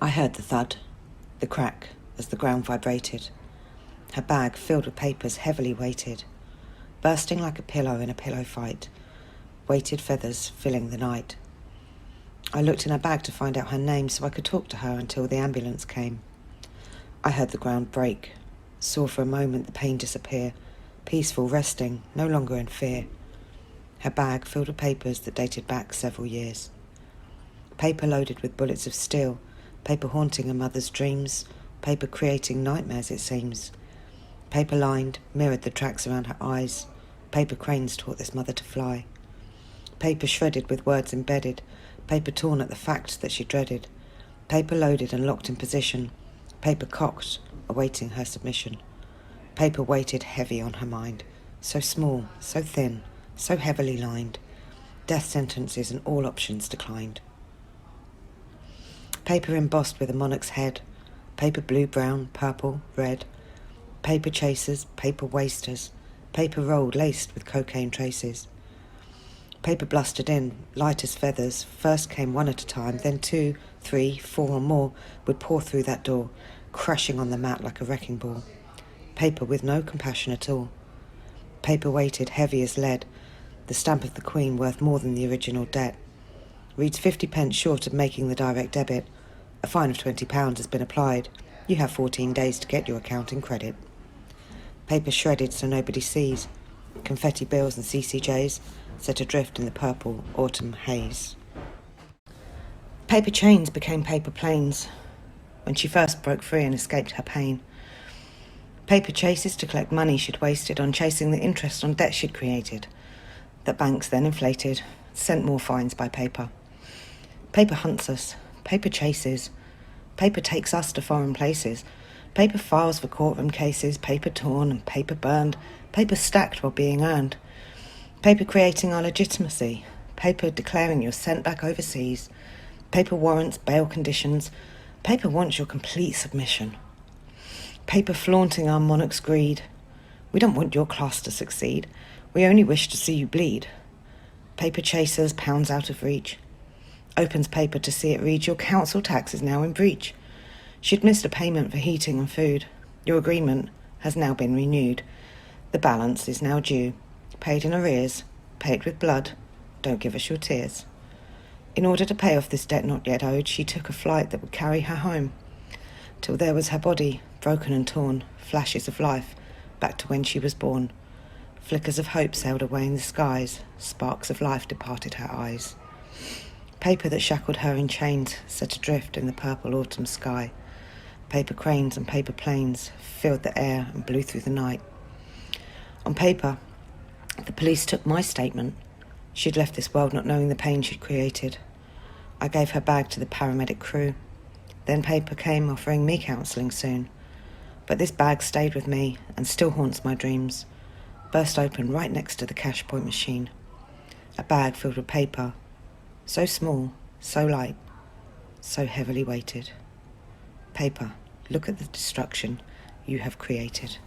I heard the thud, the crack, as the ground vibrated. Her bag, filled with papers, heavily weighted, bursting like a pillow in a pillow fight, weighted feathers filling the night. I looked in her bag to find out her name so I could talk to her until the ambulance came. I heard the ground break, saw for a moment the pain disappear, peaceful, resting, no longer in fear. Her bag filled with papers that dated back several years. Paper loaded with bullets of steel, paper haunting a mother's dreams, paper creating nightmares, it seems. Paper lined, mirrored the tracks around her eyes. Paper cranes taught this mother to fly. Paper shredded with words embedded, paper torn at the facts that she dreaded. Paper loaded and locked in position, paper cocked, awaiting her submission. Paper weighted heavy on her mind, so small, so thin, so heavily lined. Death sentences and all options declined. Paper embossed with a monarch's head, paper blue, brown, purple, red. Paper chasers, paper wasters, paper rolled laced with cocaine traces. Paper blustered in, light as feathers, first came one at a time, then 2, 3, 4 or more would pour through that door, crashing on the mat like a wrecking ball. Paper with no compassion at all. Paper weighted heavy as lead, the stamp of the Queen worth more than the original debt. Reads 50p short of making the direct debit. A fine of £20 has been applied. You have 14 days to get your account in credit. Paper shredded so nobody sees. Confetti bills and CCJs set adrift in the purple autumn haze. Paper chains became paper planes when she first broke free and escaped her pain. Paper chases to collect money she'd wasted on chasing the interest on debt she'd created, that banks then inflated, sent more fines by paper. Paper hunts us, paper chases, paper takes us to foreign places. Paper files for courtroom cases, paper torn and paper burned, paper stacked while being earned. Paper creating our legitimacy, paper declaring you're sent back overseas. Paper warrants bail conditions, paper wants your complete submission. Paper flaunting our monarch's greed. We don't want your class to succeed, we only wish to see you bleed. Paper chasers, pounds out of reach. Opens paper to see it read, your council tax is now in breach. She'd missed a payment for heating and food. Your agreement has now been renewed. The balance is now due. Paid in arrears, paid with blood. Don't give us your tears. In order to pay off this debt not yet owed, she took a flight that would carry her home. Till there was her body, broken and torn, flashes of life, back to when she was born. Flickers of hope sailed away in the skies, sparks of life departed her eyes. Paper that shackled her in chains, set adrift in the purple autumn sky. Paper cranes and paper planes filled the air and blew through the night. On paper, the police took my statement. She'd left this world not knowing the pain she'd created. I gave her bag to the paramedic crew. Then paper came offering me counselling soon. But this bag stayed with me and still haunts my dreams. Burst open right next to the cash point machine. A bag filled with paper, so small, so light, so heavily weighted. Paper, look at the destruction you have created.